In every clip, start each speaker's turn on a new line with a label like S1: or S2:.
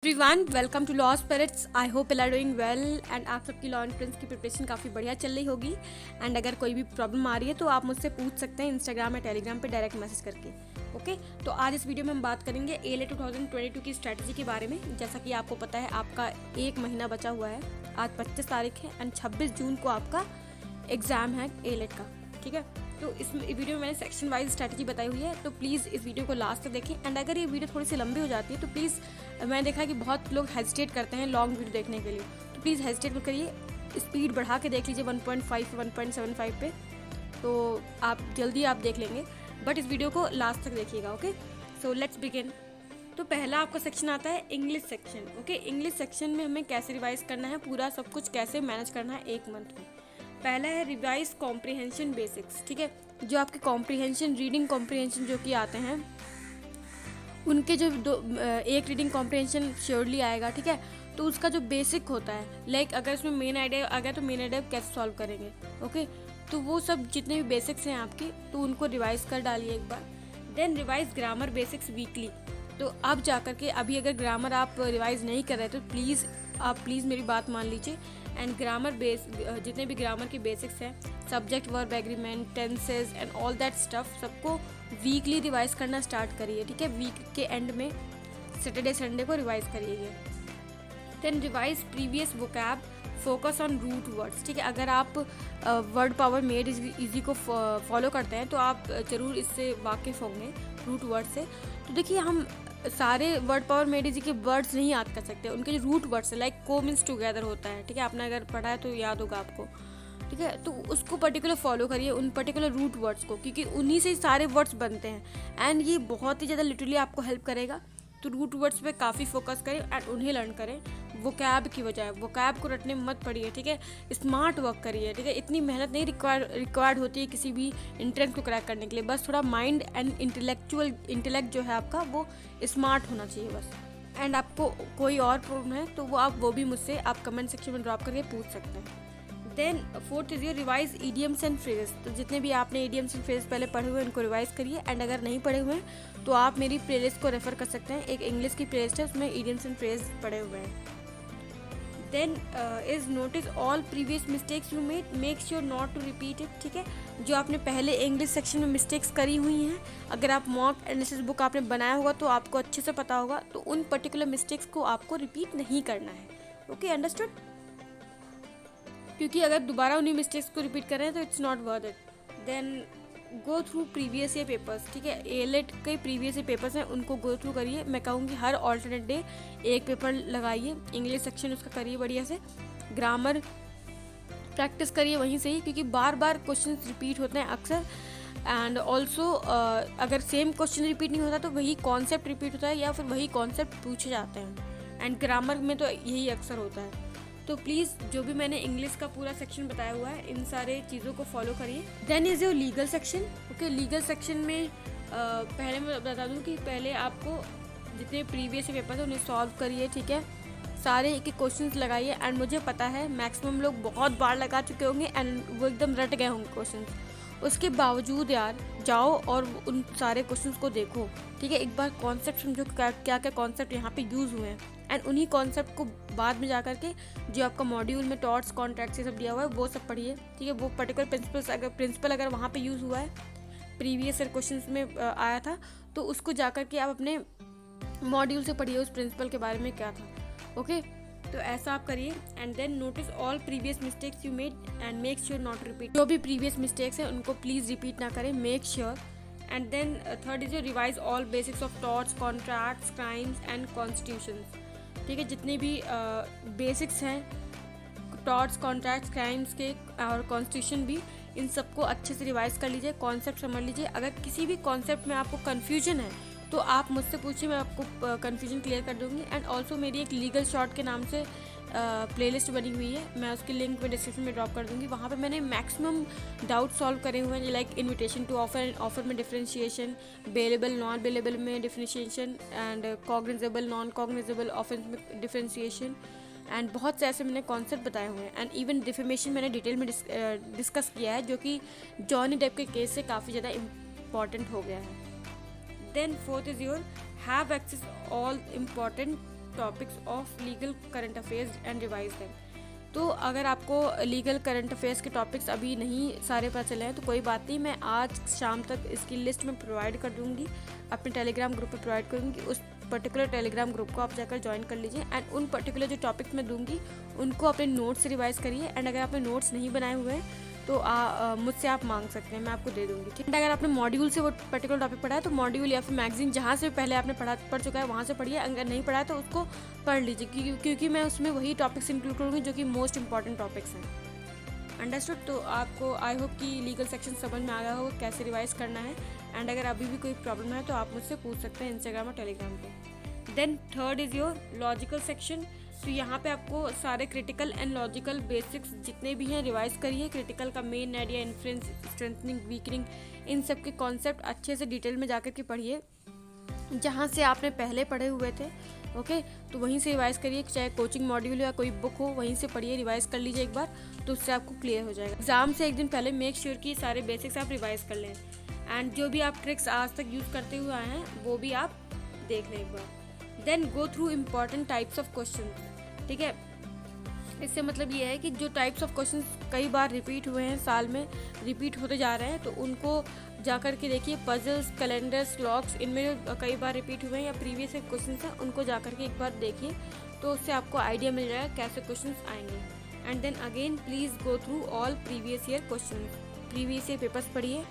S1: Everyone welcome to law spirits. I hope you are doing well and आप सबकी law entrance की preparation काफ़ी बढ़िया चल रही होगी। एंड अगर कोई भी प्रॉब्लम आ रही है तो आप मुझसे पूछ सकते हैं इंस्टाग्राम या टेलीग्राम पे डायरेक्ट मैसेज करके। ओके तो आज इस वीडियो में हम बात करेंगे एएलए 2022 की स्ट्रैटेजी के बारे में। जैसा कि आपको पता है आपका एक महीना बचा हुआ है, आज 25 तारीख है एंड 26 जून को आपका एग्ज़ाम है एएलए का। ठीक है, तो इस वीडियो में मैंने सेक्शन वाइज स्ट्रैटेजी बताई हुई है, तो प्लीज़ इस वीडियो को लास्ट तक देखें। एंड अगर ये वीडियो थोड़ी सी लंबी हो जाती है तो प्लीज़, मैंने देखा कि बहुत लोग हेजिटेट करते हैं लॉन्ग वीडियो देखने के लिए, तो प्लीज़ हेजिटेट मत करिए, स्पीड बढ़ा के देख लीजिए 1.5 1.75 पे, तो आप जल्दी आप देख लेंगे। बट इस वीडियो को लास्ट तक देखिएगा। Okay so let's begin. तो पहला आपका सेक्शन आता है English section. Okay, English section में हमें कैसे रिवाइज करना है, पूरा सब कुछ कैसे मैनेज करना है एक मंथ में। पहला है रिवाइज कॉम्प्रिहेंशन बेसिक्स। ठीक है, जो आपके कॉम्प्रिहेंशन, रीडिंग कॉम्प्रिहेंशन जो कि आते हैं उनके जो एक रीडिंग कॉम्प्रिहेंशन श्योरली आएगा। ठीक है, तो उसका जो बेसिक होता है, लाइक अगर इसमें मेन आइडिया आ गया तो मेन आइडिया कैसे सॉल्व करेंगे। ओके, तो वो सब जितने भी बेसिक्स हैं आपके, तो उनको रिवाइज कर डालिए एक बार। Then revise grammar basics weekly. तो अब जाकर के अभी अगर ग्रामर आप रिवाइज नहीं कर रहे तो प्लीज़ मेरी बात मान लीजिए एंड ग्रामर जितने भी ग्रामर के बेसिक्स हैं, subject, verb, agreement, tenses and all that stuff, सबको वीकली रिवाइज करना स्टार्ट करिए। ठीक है, वीक के एंड में सैटरडे संडे को रिवाइज करिए। Then revise previous vocab, focus on root words. ठीक है, अगर आप वर्ड पावर मेड इजी को फॉलो करते हैं तो आप ज़रूर इससे वाकिफ़ होंगे रूट वर्ड से। तो देखिए, हम सारे वर्ड पावर मेड इजी के वर्ड्स नहीं याद कर सकते, उनके जो रूट वर्ड्स है, लाइक को मीन्स टुगेदर होता है। ठीक है, आपने अगर पढ़ा है तो याद होगा आपको। ठीक है, तो उसको पर्टिकुलर फॉलो करिए, उन पर्टिकुलर रूट वर्ड्स को, क्योंकि उन्हीं से ही सारे वर्ड्स बनते हैं एंड ये बहुत ही ज़्यादा लिटरली आपको हेल्प करेगा। तो रूट वर्ड्स पे काफ़ी फोकस करें एंड उन्हें लर्न करें, वोकैब की बजाय। वोकैब को रटने में मत पड़िए। ठीक है, स्मार्ट वर्क करिए। ठीक है, इतनी मेहनत नहीं रिक्वायर्ड होती है किसी भी एंट्रेंस को क्रैक करने के लिए, बस थोड़ा माइंड एंड इंटेलेक्ट जो है आपका वो स्मार्ट होना चाहिए बस। एंड आपको कोई और प्रॉब्लम है तो वो भी मुझसे आप कमेंट सेक्शन में ड्रॉप करके पूछ सकते हैं। Then fourth is your revise idioms and phrases. तो जितने भी आपने ईडियम्स एंड फ्रेज पहले पढ़े हुए हैं उनको रिवाइज करिए। एंड अगर नहीं पढ़े हुए हैं तो आप मेरी प्लेलिस्ट को रेफर कर सकते हैं, एक इंग्लिश की प्लेलिस्ट है, उसमें ईडियम्स एंड फ्रेज पढ़े हुए हैं। Then is notice all previous mistakes you made, make sure not to repeat it. ठीक है, जो आपने पहले इंग्लिश सेक्शन में मिस्टेक्स करी हुई हैं, अगर आप मॉक एनालिसिस बुक आपने बनाया होगा तो आपको अच्छे से पता होगा, तो उन पर्टिकुलर मिस्टेक्स को आपको रिपीट नहीं करना है। Okay, understood? क्योंकि अगर दोबारा उन्हीं मिस्टेक्स को रिपीट कर रहे हैं तो it's not worth it. Then go through previous year papers. ठीक है, एएलए के प्रीवियस ईयर पेपर्स हैं, उनको गो थ्रू करिए। मैं कहूँगी हर ऑल्टरनेट डे एक पेपर लगाइए, इंग्लिश सेक्शन उसका करिए बढ़िया से, ग्रामर प्रैक्टिस करिए वहीं से ही, क्योंकि बार बार क्वेश्चन रिपीट होते हैं अक्सर। एंड ऑल्सो अगर सेम क्वेश्चन रिपीट नहीं होता तो वही कॉन्सेप्ट रिपीट होता है या फिर वही कॉन्सेप्ट पूछे जाते हैं, एंड ग्रामर में तो यही अक्सर होता है। तो प्लीज़ जो भी मैंने इंग्लिश का पूरा सेक्शन बताया हुआ है, इन सारे चीज़ों को फॉलो करिए। Then is your legal section. Okay, legal section में पहले मैं बता दूं कि पहले आपको जितने प्रीवियस पेपर थे उन्हें सॉल्व करिए। ठीक है, सारे एक एक क्वेश्चंस लगाइए। एंड मुझे पता है मैक्सिमम लोग बहुत बार लगा चुके होंगे एंड वो एकदम रट गए होंगे क्वेश्चंस। उसके बावजूद यार जाओ और उन सारे क्वेश्चंस को देखो। ठीक है, एक बार कॉन्सेप्ट समझो, क्या क्या कॉन्सेप्ट यहाँ पे यूज़ हुए हैं, एंड उन्हीं कॉन्सेप्ट को बाद में जा करके जो आपका मॉड्यूल में टॉर्ट्स, कॉन्ट्रैक्ट्स ये सब दिया हुआ है वो सब पढ़िए। ठीक है, वो पर्टिकुलर प्रिंसिपल अगर वहाँ पे यूज़ हुआ है, प्रीवियस ईयर क्वेश्चंस में आया था, तो उसको जा करके आप अपने मॉड्यूल से पढ़िए उस प्रिंसिपल के बारे में क्या था। ओके, तो ऐसा आप करिए। And then notice all previous mistakes you made and make sure not repeat. जो भी प्रीवियस मिस्टेक्स हैं उनको प्लीज़ रिपीट ना करें, make sure. And then third is revise all basics of torts, contracts, crimes and constitutions. ठीक है, जितने भी बेसिक्स हैं टॉर्ट्स, कॉन्ट्रैक्ट्स, क्राइम्स के और कॉन्स्टिट्यूशन भी, इन सबको अच्छे से रिवाइज कर लीजिए, कॉन्सेप्ट समझ लीजिए। अगर किसी भी कॉन्सेप्ट में आपको कन्फ्यूजन है तो आप मुझसे पूछिए, मैं आपको कन्फ्यूजन क्लियर कर दूंगी। एंड ऑल्सो मेरी एक लीगल शॉर्ट के नाम से प्लेलिस्ट बनी हुई है, मैं उसकी लिंक में डिस्क्रिप्शन में ड्रॉप कर दूंगी। वहाँ पे मैंने मैक्सिमम डाउट सॉल्व करे हुए हैं, like invitation to offer and offer में डिफरेंशिएशन, बेलेबल नॉन बेलेबल में differentiation, and cognizable non cognizable offence में डिफरेंशिएशन, एंड बहुत से ऐसे मैंने कॉन्सेप्ट बताए हुए हैं। एंड इवन डिफेमेशन मैंने डिटेल में डिस्कस किया है, जो कि जॉनी डेप के केस से काफ़ी ज़्यादा इम्पॉर्टेंट हो गया है। Then fourth is your have access all important topics of legal current affairs and revise them. तो अगर आपको लीगल करंट अफेयर्स के टॉपिक्स अभी नहीं सारे पता चले हैं तो कोई बात नहीं, मैं आज शाम तक इसकी लिस्ट में प्रोवाइड कर दूंगी, अपने टेलीग्राम ग्रुप पे प्रोवाइड करूंगी। उस पर्टिकुलर टेलीग्राम ग्रुप को आप जाकर ज्वाइन कर लीजिए एंड उन पर्टिकुलर जो टॉपिक्स मैं दूंगी उनको अपने नोट्स से रिवाइज करिए। एंड अगर आपने नोट्स नहीं बनाए हुए हैं तो मुझसे आप मांग सकते हैं, मैं आपको दे दूंगी। ठीक है, अगर आपने मॉड्यूल से वो पर्टिकुलर टॉपिक पढ़ा है तो मॉड्यूल या फिर मैगजीन जहाँ से पहले आपने पढ़ चुका है वहाँ से पढ़िए, अगर नहीं पढ़ा है तो उसको पढ़ लीजिए, क्योंकि मैं उसमें वही टॉपिक्स इंक्लूड करूँगी जो कि मोस्ट इंपॉर्टेंट टॉपिक्स हैं। अंडरस्टूड? तो आपको आई होप कि लीगल सेक्शन समझ में आ गया होगा कैसे रिवाइज करना है। एंड अगर अभी भी कोई प्रॉब्लम है तो आप मुझसे पूछ सकते हैं इंस्टाग्राम और टेलीग्राम पे। Then third is your logical section. तो यहाँ पे आपको सारे क्रिटिकल एंड लॉजिकल बेसिक्स जितने भी हैं रिवाइज करिए। क्रिटिकल का main idea, inference, strengthening, weakening, इन सब के कॉन्सेप्ट अच्छे से डिटेल में जाकर के पढ़िए, जहाँ से आपने पहले पढ़े हुए थे। ओके, तो वहीं से रिवाइज करिए, चाहे कोचिंग मॉड्यूल या कोई बुक हो वहीं से पढ़िए, रिवाइज कर लीजिए एक बार, तो उससे आपको क्लियर हो जाएगा। एग्जाम से एक दिन पहले मेक श्योर कि सारे बेसिक्स आप रिवाइज कर लें एंड जो भी आप ट्रिक्स आज तक यूज़ करते हुए आए हैं वो भी आप देख लें एक बार। Then go through important types of question. ठीक है, इससे मतलब ये है कि जो टाइप्स ऑफ क्वेश्चंस कई बार रिपीट हुए हैं, साल में रिपीट होते जा रहे हैं, तो उनको जा कर के देखिए। पजल्स, कैलेंडर्स, लॉग्स, इनमें कई बार रिपीट हुए हैं या प्रीवियस क्वेश्चंस हैं, उनको जा कर के एक बार देखिए, तो उससे आपको आइडिया मिल जाएगा कैसे क्वेश्चंस आएंगे। And then again please go through all previous year questions, previous year papers पढ़िए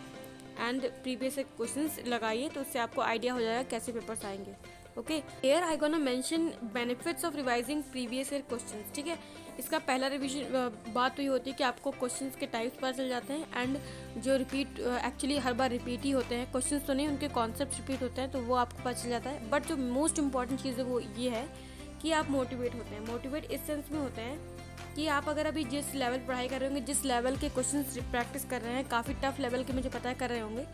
S1: एंड प्रीवियस ईयर क्वेश्चंस लगाइए, तो उससे आपको आइडिया हो जाएगा कैसे पेपर्स आएंगे। Okay, here I gonna mention benefits of revising previous year questions. ठीक है, इसका पहला रिवीजन बात तो ये होती है कि आपको क्वेश्चंस के टाइप्स पता चल जाते हैं एंड जो रिपीट एक्चुअली हर बार रिपीट ही होते हैं, क्वेश्चंस तो नहीं, उनके कॉन्सेप्ट रिपीट होते हैं, तो वो आपको पता चल जाता है। बट जो मोस्ट इंपॉर्टेंट चीज़ है वो ये है कि आप मोटिवेट होते हैं। मोटिवेट इस सेंस में होते हैं कि आप अगर अभी जिस लेवल पढ़ाई कर रहे होंगे, जिस लेवल के क्वेश्चंस प्रैक्टिस कर रहे हैं, काफ़ी टफ लेवल के मुझे पता है कर रहे होंगे,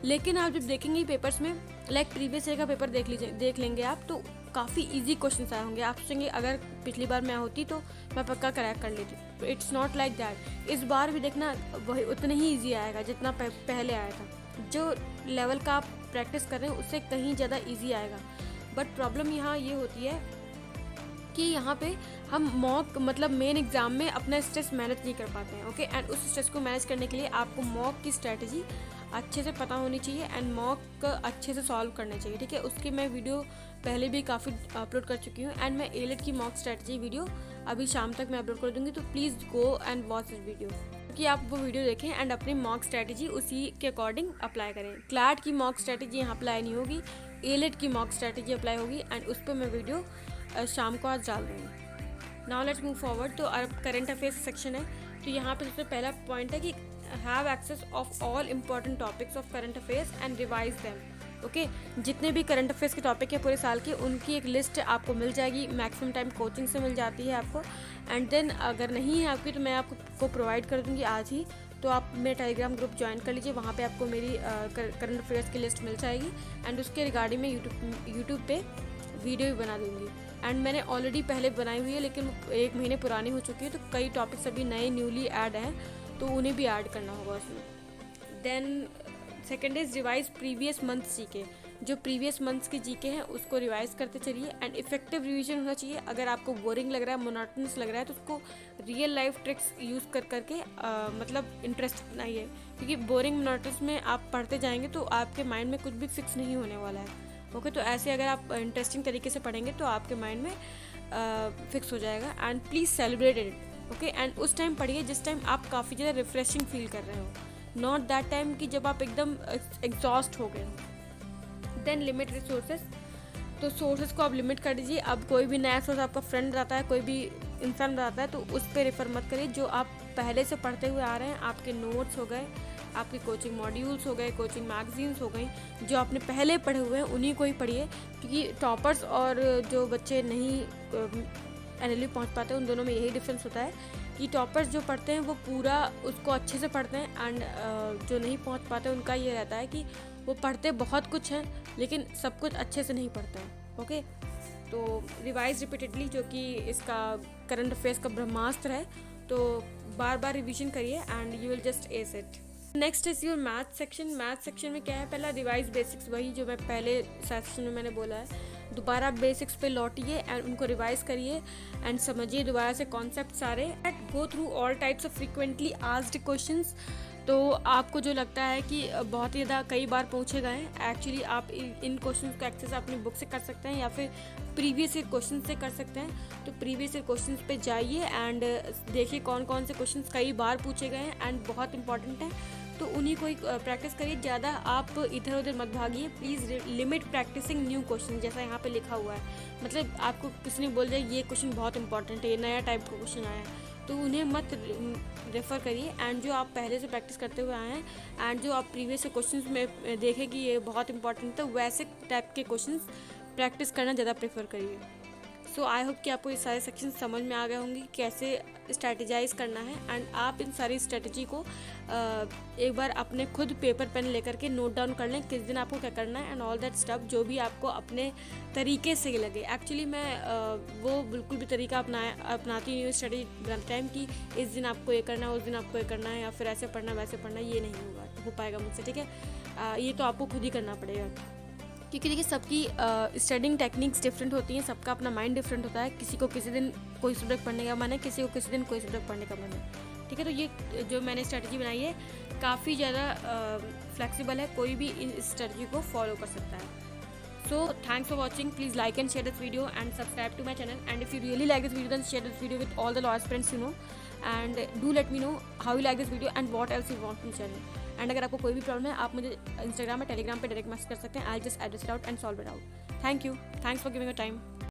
S1: लेकिन आप जब देखेंगे पेपर्स में, लाइक प्रीवियस ईयर का पेपर देख लेंगे आप, तो काफ़ी इजी क्वेश्चंस आए होंगे। आप सोचेंगे अगर पिछली बार मैं होती तो मैं पक्का क्रैक कर लेती। It's not like that. इस बार भी देखना वही उतना ही इजी आएगा जितना पहले आया था। जो लेवल का आप प्रैक्टिस कर रहे हैं उससे कहीं ज़्यादा इजी आएगा। बट प्रॉब्लम यहाँ ये होती है कि यहाँ पे हम मॉक मतलब मेन एग्जाम में अपना स्ट्रेस मैनेज नहीं कर पाते हैं। ओके, एंड उस स्ट्रेस को मैनेज करने के लिए आपको मॉक की स्ट्रेटजी अच्छे से पता होनी चाहिए एंड मॉक अच्छे से सॉल्व करना चाहिए। ठीक है, उसकी मैं वीडियो पहले भी काफ़ी अपलोड कर चुकी हूँ एंड मैं एलेट की मॉक स्ट्रेटजी वीडियो अभी शाम तक मैं अपलोड कर दूँगी, तो please go and watch this video, कि आप वो वीडियो देखें एंड अपनी मॉक स्ट्रेटजी उसी के अकॉर्डिंग अप्लाई करें। क्लैट की मॉक स्ट्रेटजी यहाँ अप्लाई नहीं होगी, एलेट की मॉक स्ट्रेटजी अप्लाई होगी एंड उस पर मैं वीडियो शाम को आज डाल दूँगी। Now let's move forward. तो करंट अफेयर्स सेक्शन है, तो यहाँ पे सबसे पहला पॉइंट है कि have access of all important topics of current affairs and revise them. Okay, जितने भी करंट अफेयर्स के टॉपिक है पूरे साल के, उनकी एक लिस्ट आपको मिल जाएगी। मैक्सिमम टाइम कोचिंग से मिल जाती है आपको। एंड देन अगर नहीं है आपकी तो मैं आपको प्रोवाइड कर दूँगी आज ही, तो आप मेरे टेलीग्राम ग्रुप ज्वाइन कर लीजिए, वहाँ पे आपको मेरी करंट अफेयर्स की लिस्ट मिल जाएगी एंड उसके रिगार्डिंग मैं यूट्यूब पे वीडियो भी बना दूँगी। एंड मैंने ऑलरेडी पहले बनाई हुई है, लेकिन 1 महीने पुरानी हो चुकी है, तो कई टॉपिक्स अभी नए न्यूली ऐड हैं, तो उन्हें भी ऐड करना होगा उसमें। Then second is revise previous months GK. जो प्रीवियस मंथ्स के जीके हैं उसको रिवाइज करते चलिए एंड इफेक्टिव रिवीजन होना चाहिए। अगर आपको बोरिंग लग रहा है, मोनोटोनस लग रहा है, तो उसको रियल लाइफ ट्रिक्स यूज़ करके मतलब इंटरेस्ट बनाइए, क्योंकि बोरिंग मोनोटोनस में आप पढ़ते जाएंगे तो आपके माइंड में कुछ भी फिक्स नहीं होने वाला है। ओके, तो ऐसे अगर आप इंटरेस्टिंग तरीके से पढ़ेंगे तो आपके माइंड में फिक्स हो जाएगा। And please celebrate it. Okay, and उस टाइम पढ़िए जिस टाइम आप काफ़ी ज़्यादा रिफ्रेशिंग फील कर रहे हो, नॉट दैट टाइम कि जब आप एकदम एग्जॉस्ट हो गए हो। Then limit resources. तो सोर्सेज को आप लिमिट कर दीजिए। अब कोई भी नया सोर्स आपका फ्रेंड रहता है, कोई भी इंसान रहता है, तो उस पर रेफर मत करिए। जो आप पहले से पढ़ते हुए आ रहे हैं, आपके नोट्स हो गए, आपके कोचिंग मॉड्यूल्स हो गए, कोचिंग मैगजीन्स हो गई, जो आपने पहले पढ़े हुए हैं उन्हीं को ही पढ़िए, क्योंकि टॉपर्स और जो बच्चे नहीं एनएलयू पहुंच पाते उन दोनों में यही डिफरेंस होता है कि टॉपर्स जो पढ़ते हैं वो पूरा उसको अच्छे से पढ़ते हैं एंड जो नहीं पहुंच पाते उनका ये रहता है कि वो पढ़ते बहुत कुछ हैं लेकिन सब कुछ अच्छे से नहीं पढ़ते हैं। ओके, तो रिवाइज रिपीटेडली, जो कि इसका करंट अफेयर्स का ब्रह्मास्त्र है, तो बार बार रिवीजन करिए and you will just S it. Next is your math section. Math section में क्या है, पहला रिवाइज बेसिक्स, वही जो मैं पहले सेक्शन में मैंने बोला है, दोबारा बेसिक्स पे लौटिए एंड उनको रिवाइज करिए एंड समझिए दोबारा से कॉन्सेप्ट सारे and go through all types of frequently asked questions. तो आपको जो लगता है कि बहुत ही ज़्यादा कई बार पूछे गए हैं, एक्चुअली आप इन क्वेश्चंस को एक्सेस अपनी बुक से कर सकते हैं या फिर प्रीवियस ईयर क्वेश्चन से कर सकते हैं। तो प्रीवियस ईयर क्वेश्चंस पे जाइए एंड देखिए कौन कौन से क्वेश्चंस कई बार पूछे गए हैं एंड बहुत इंपॉर्टेंट हैं, तो उन्हीं को ही प्रैक्टिस करिए। ज़्यादा आप इधर उधर मत भागिए, please limit practicing new question, जैसा यहाँ पे लिखा हुआ है। मतलब आपको किसी ने बोल दिया ये क्वेश्चन बहुत इंपॉर्टेंट है, ये नया टाइप का क्वेश्चन आया है, तो उन्हें मत रेफ़र करिए। एंड जो आप पहले से प्रैक्टिस करते हुए आए हैं एंड जो आप प्रीवियस क्वेश्चंस में देखें कि ये बहुत इंपॉर्टेंट है, वैसे टाइप के क्वेश्चंस प्रैक्टिस करना ज़्यादा प्रेफर करिए। सो आई होप कि आपको ये सारे सेक्शन समझ में आ गए होंगे कैसे स्ट्रैटेजाइज करना है एंड आप इन सारी स्ट्रैटेजी को एक बार अपने खुद पेपर पेन लेकर के नोट डाउन कर लें किस दिन आपको क्या करना है एंड ऑल दैट स्टफ, जो भी आपको अपने तरीके से लगे। एक्चुअली मैं वो बिल्कुल भी तरीका अपनाती नहीं हूँ स्टडी बनाते टाइम कि इस दिन आपको ये करना है, उस दिन आपको ये करना है, या फिर ऐसे पढ़ना वैसे पढ़ना, ये नहीं हो पाएगा मुझसे, ठीक है। ये तो आपको खुद ही करना पड़ेगा, क्योंकि देखिए सबकी स्टडिंग टेक्निक्स डिफरेंट होती हैं, सबका अपना माइंड डिफरेंट होता है। किसी को किसी दिन कोई सब्जेक्ट पढ़ने का मन है, किसी को किसी दिन कोई सब्जेक्ट पढ़ने का मन है, ठीक है। तो ये जो मैंने स्ट्रेटजी बनाई है काफ़ी ज़्यादा फ्लेक्सिबल है, कोई भी इस स्ट्रेटजी को फॉलो कर सकता है। So thanks for watching. Please like and share this video and subscribe to my channel. And if you really like this video, then share this video with all the law friends you know. And do let me know how you like this video and what else you want from channel. And अगर आपको कोई भी problem है, आप मुझे Instagram में Telegram पे direct message कर सकते हैं। I'll just address it out and solve it out. Thank you. Thanks for giving your time.